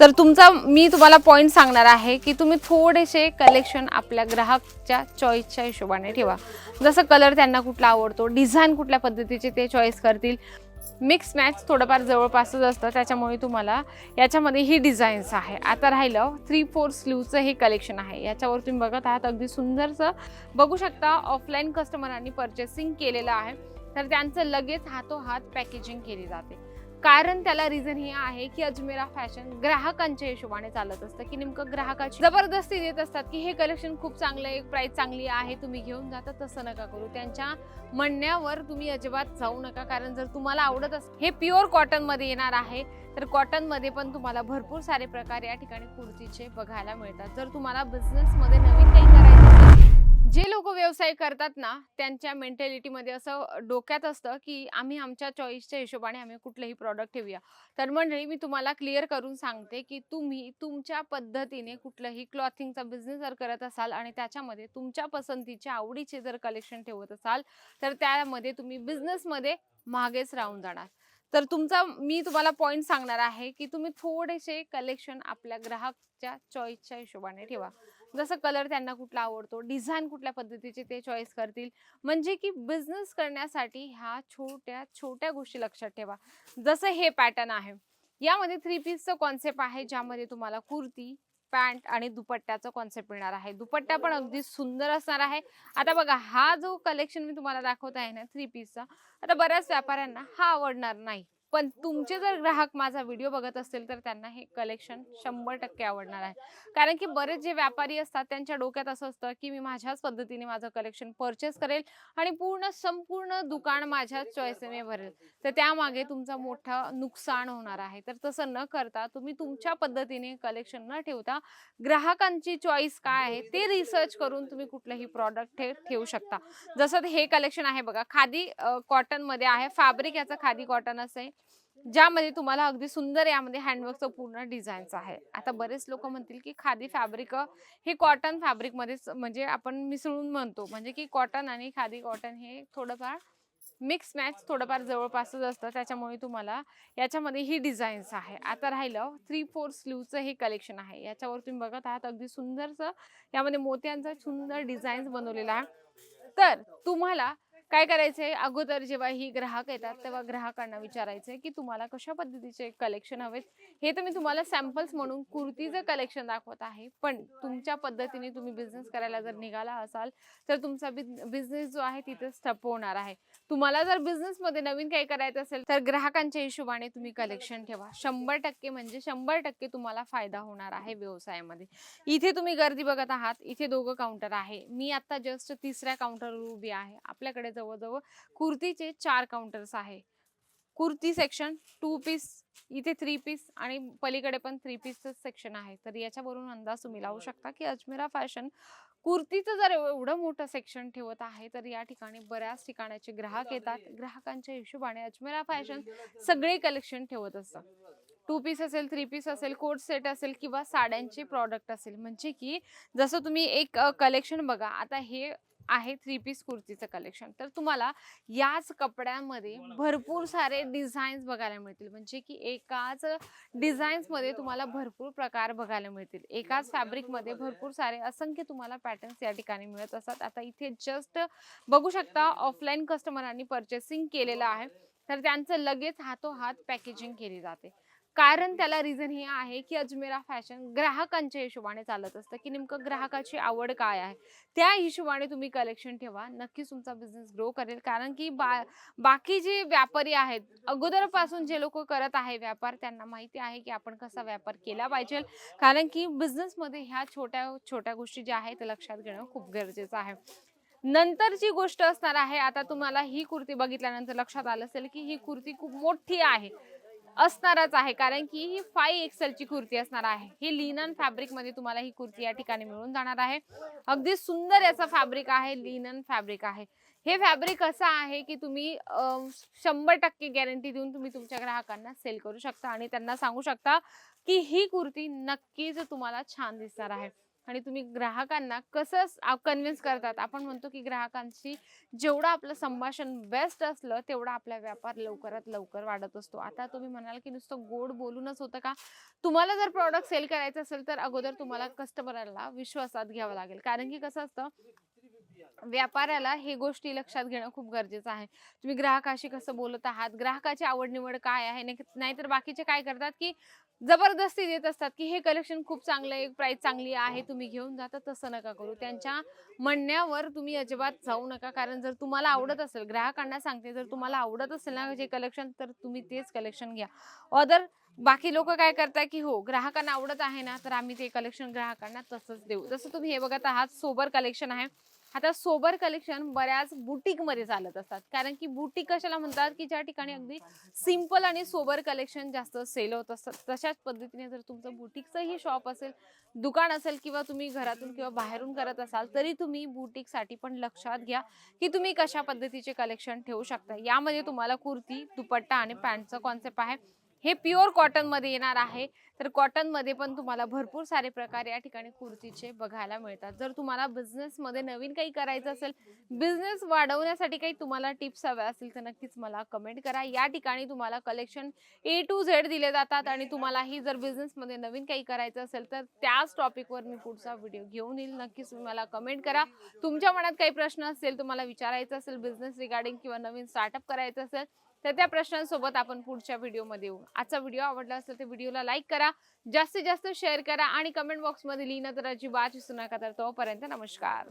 तर तुमचा मी तुम्हाला पॉइंट सांगणार आहे की तुम्ही थोडेसे कलेक्शन आपल्या ग्राहकच्या चॉईसच्या हिशोबाने ठेवा। जसं कलर त्यांना कुठला आवडतो, डिझाईन कुठल्या पद्धतीचे ते चॉईस करतील, मिक्स मॅच थोडंफार जवळपासच असतं, त्याच्यामुळे तुम्हाला याच्यामध्ये ही डिझाईन्स आहे। आता राहिलं 3/4 स्लीवचं हे कलेक्शन आहे। याच्यावर तुम्ही बघत आहात अगदी सुंदरसं बघू शकता, ऑफलाईन कस्टमरांनी परचेसिंग केलेलं आहे तर त्यांचं लगेच हातोहात पॅकेजिंग केली जाते। कारण त्याला रिझन हे आहे की अजमेरा फॅशन ग्राहकांच्या हिशोबाने चालत असतं, की नेमकं ग्राहकाची जबरदस्ती देत असतात की हे कलेक्शन खूप चांगलं आहे, प्राइस चांगली आहे, तुम्ही घेऊन जाता। तसं नका करू, त्यांच्या म्हणण्यावर तुम्ही अजिबात जाऊ नका। कारण जर तुम्हाला आवडत असेल, हे प्युअर कॉटन मध्ये येणार आहे, तर कॉटन मध्ये पण तुम्हाला भरपूर सारे प्रकार या ठिकाणी कुर्तीचे बघायला मिळतात। जर तुम्हाला बिझनेस मध्ये नवीन काही करायचं असेल, जे लोक व्यवसाय करतात ना, त्यांच्या मेंटॅलिटी मध्ये असं डोक्यात असतं की आम्ही आमच्या चॉईसच्या हिशोबाने आम्ही कुठलेही प्रॉडक्ट ठेवूया। तर मंडळी, मी तुम्हाला क्लिअर करून सांगते की तुम्ही तुमच्या पद्धतीने कुठलंही क्लॉथिंगचा बिझनेस जर करत असाल आणि त्याच्यामध्ये तुमच्या पसंतीच्या आवडीचे जर कलेक्शन ठेवत असाल, तर त्यामध्ये तुम्ही बिझनेस मध्ये मागेच राहून जाणार। तर मी तुम्हाला पॉइंट सांगणार आहे की तुम्ही थोडेसे कलेक्शन आपल्या ग्राहकच्या चॉईसच्या हिशोबाने ठेवा। जसं कलर त्यांना कुठला आवडतो, डिझाईन कुठल्या पद्धतीचे ते चॉईस करतील, म्हणजे की बिझनेस करण्यासाठी ह्या छोट्या छोट्या गोष्टी लक्षात ठेवा। जसं हे पॅटर्न आहे, यामध्ये 3 पीसचं कॉन्सेप्ट आहे, ज्यामध्ये तुम्हाला कुर्ती, पॅन्ट आणि दुपट्ट्याचा कॉन्सेप्ट मिळणार आहे। दुपट्टा पण अगदी सुंदर असणार आहे। आता बघा, हा जो कलेक्शन मी तुम्हाला दाखवत आहे ना 3 पीसचा, आता बऱ्याच व्यापाऱ्यांना हा आवडणार नाही, पण तुमचे जर ग्राहक माझा व्हिडिओ बघत असतील तर त्यांना हे कलेक्शन 100% आवडणार आहे। कारण की बरेच जे व्यापारी असतात त्यांच्या डोक्यात असं असतं की मी माझ्याच पद्धतीने माझं कलेक्शन परचेस करेल आणि संपूर्ण दुकान माझ्याच चॉईसने भरेल, तर त्यामागे तुमचं मोठं नुकसान होणार आहे। तर तसं न करता तुम्ही तुमच्या पद्धतीने कलेक्शन न ठेवता ग्राहकांची चॉईस काय आहे ते रिसर्च करून तुम्ही कुठलेही प्रॉडक्ट ठेवू शकता। जसं हे कलेक्शन आहे बघा, खादी कॉटन मध्ये आहे, फॅब्रिक याचं खादी कॉटन असेल, ज्यामध्ये तुम्हाला अगदी सुंदर यामध्ये हँडवर्कचं पूर्ण डिझाईन्स आहे। आता बरेच लोक म्हणतील की खादी फॅब्रिक हे कॉटन फॅब्रिक मध्येच म्हणजे आपण मिसळून म्हणतो, म्हणजे की कॉटन आणि खादी कॉटन हे थोडंफार मिक्स मॅच थोडंफार जवळपासच असतं, त्याच्यामुळे तुम्हाला याच्यामध्ये ही डिझाईन्स आहे। आता राहिलं 3/4 स्लीवचं हे कलेक्शन आहे। याच्यावर तुम्ही बघत आहात अगदी सुंदरसं यामध्ये मोत्यांचा सुंदर डिझाईन्स बनवलेला आहे। तर तुम्हाला काय करायचंय, अगोदर जेव्हा ही ग्राहक येतात तेव्हा ग्राहकांना विचारायचंय की तुम्हाला कशा पद्धतीचे कलेक्शन हवेत। हे तर मी तुम्हाला सॅम्पल्स म्हणून कुर्तीचं कलेक्शन दाखवत आहे, पण तुमच्या पद्धतीने तुम्ही बिझनेस करायला जर निघाला असाल तर तुमचा बिझनेस जो आहे तिथेच ठप्प होणार आहे। तुम्हाला जर बिझनेस मध्ये नवीन काही करायचं असेल तर ग्राहकांच्या हिशोबाने तुम्ही कलेक्शन ठेवा। 100% म्हणजे 100% तुम्हाला फायदा होणार आहे व्यवसायामध्ये। इथे तुम्ही गर्दी बघत आहात, इथे दोघं काउंटर आहे, मी आता जस्ट तिसऱ्या काउंटरवर उभी आहे। आपल्याकडे जवळजवळ कुर्तीचे 4 काउंटर्स आहे। कुर्ती सेक्शन, 2 पीस, इथे 3 पीस आणि पलीकडे पण 3 पीसचं सेक्शन आहे। तर याच्यावरून अंदाज तुम्ही लावू शकता की अजमेरा फॅशन कुर्तीचं जर एवढं मोठं सेक्शन ठेवत आहे, तर या ठिकाणी बऱ्याच ठिकाणाचे ग्राहक येतात। ग्राहकांच्या हिशोबाने अजमेरा फॅशन सगळे कलेक्शन ठेवत असतं। 2 पीस असेल, 3 पीस असेल, कोट सेट असेल किंवा साड्यांचे प्रॉडक्ट असेल, म्हणजे की जसं तुम्ही एक कलेक्शन बघा, आता हे आहे 3 पीस कुर्तीचं कलेक्शन, तर तुम्हाला याच कपड्यांमध्ये भरपूर सारे डिझाईन्स बघायला मिळतील, म्हणजे की एकाच डिझाईन्स मध्ये तुम्हाला भरपूर प्रकार बघायला मिळतील। एकाच फॅब्रिक मध्ये भरपूर सारे असंख्य तुम्हाला पॅटर्न्स या ठिकाणी मिळत असतात। आता इथे जस्ट बघू शकता, ऑफलाईन कस्टमरांनी परचेसिंग केलेलं आहे तर त्यांचं लगेच हातोहात पॅकेजिंग केली जाते। कारण त्याला रिझन हे आहे की अजमेरा फॅशन ग्राहकांच्या हिशोबाने चालत असतं, की नेमकं ग्राहकाची आवड काय आहे त्या हिशोबाने तुम्ही कलेक्शन ठेवा, नक्कीच तुमचा बिझनेस ग्रो करेल। कारण की बाकी जे व्यापारी आहेत, अगोदरपासून जे लोक करत आहे व्यापार, त्यांना माहिती आहे की आपण कसा व्यापार केला पाहिजे। कारण की बिझनेस मध्ये ह्या छोट्या छोट्या गोष्टी ज्या आहेत त्या लक्षात घेणं खूप गरजेचं आहे। नंतरची गोष्ट असणार आहे, आता तुम्हाला ही कुर्ती बघितल्यानंतर लक्षात आलं असेल की ही कुर्ती खूप मोठी आहे, असणारच आहे, कारण की ही 5XL ची कुर्ती असणार आहे। ही लिनन फॅब्रिक मध्ये तुम्हाला ही कुर्ती या ठिकाणी मिळून जाणार आहे। अगदी सुंदर याचा फॅब्रिक आहे, लिनन फॅब्रिक आहे। हे फॅब्रिक असं आहे की तुम्ही 100% गॅरंटी देऊन तुम्ही तुमच्या ग्राहकांना सेल करू शकता आणि त्यांना सांगू शकता की ही कुर्ती नक्कीच तुम्हाला छान दिसणार आहे। आणि तुम्ही ग्राहकांना कसं कन्व्हिन्स करतात. आपण म्हणतो की ग्राहकांशी जेवढं आपलं संभाषण बेस्ट असलं तेवढा आपला व्यापार लवकरात लवकर वाढत असतो. आता तुम्ही म्हणाल की नुसतं गोड बोलूनच होतं का? तुम्हाला जर प्रॉडक्ट सेल करायचं असेल तर अगोदर तुम्हाला कस्टमरला विश्वासात घ्यावं लागेल. कारण की कसं असतं, व्यापाऱ्याला हे गोष्टी लक्षात घेणं खूप गरजेचं आहे. तुम्ही ग्राहकाशी कसं बोलत आहात, ग्राहकाची आवड-निवड काय आहे, नाहीतर बाकीचे काय करतात, की जबरदस्ती देत असतात, की हे कलेक्शन खूप चांगलं आहे, प्राइस चांगली आहे, तुम्ही घेऊन जा. तसं नका करू. त्यांच्या म्हणण्यावर तुम्ही अजिबात जाऊ नका. कारण जर तुम्हाला आवडत असेल, ग्राहकांना सांगते, जर तुम्हाला आवडत असेल ना जे कलेक्शन, तर तुम्ही तेच कलेक्शन घ्या. अदर बाकी लोकं काय करतात, की हो ग्राहकांना आवडत आहे ना, तर आम्ही ते कलेक्शन ग्राहकांना तसंच देऊ. जसं तुम्ही हे बघत आहात, सोबर कलेक्शन आहे. आता सोबर कलेक्शन बऱ्याच बुटीकमध्ये चालत असतात. कारण की बुटीक कशाला म्हणतात, की ज्या ठिकाणी अगदी सिंपल आणि सोबर कलेक्शन जास्त सेल होत असतात. तशाच पद्धतीने जर तुमचं बुटीकचंही शॉप असेल, दुकान असेल किंवा तुम्ही घरातून किंवा बाहेरून करत असाल, तरी तुम्ही बुटीकसाठी पण लक्षात घ्या, की तुम्ही कशा पद्धतीचे कलेक्शन ठेवू शकता. यामध्ये तुम्हाला कुर्ती, दुपट्टा आणि पॅन्टचा कॉन्सेप्ट आहे. हे प्युअर कॉटनमध्ये येणार आहे. तर कॉटनमध्ये पण तुम्हाला भरपूर सारे प्रकार या ठिकाणी कुर्तीचे बघायला मिळतात. जर तुम्हाला बिझनेसमध्ये नवीन काही करायचं असेल, बिझनेस वाढवण्यासाठी काही तुम्हाला टिप्स हव्या असतील, तर नक्कीच मला कमेंट करा. या ठिकाणी तुम्हाला कलेक्शन A to Z दिले जातात आणि तुम्हालाही जर बिझनेसमध्ये नवीन काही करायचं असेल, तर त्याच टॉपिकवर मी पुढचा व्हिडिओ घेऊन येईल. नक्कीच तुम्ही मला कमेंट करा. तुमच्या मनात काही प्रश्न असतील, तुम्हाला विचारायचं असेल बिझनेस रिगार्डिंग किंवा नवीन स्टार्टअप करायचं असेल, तर त्या प्रश्नांसोबत आपण पुढच्या व्हिडिओमध्ये येऊ. आजचा व्हिडिओ आवडला असेल तर व्हिडिओला लाईक करा, जास्तीत जास्त शेअर करा आणि कमेंट बॉक्समध्ये लिहिणं तर अजिबात विसरू नका. तर तोपर्यंत नमस्कार.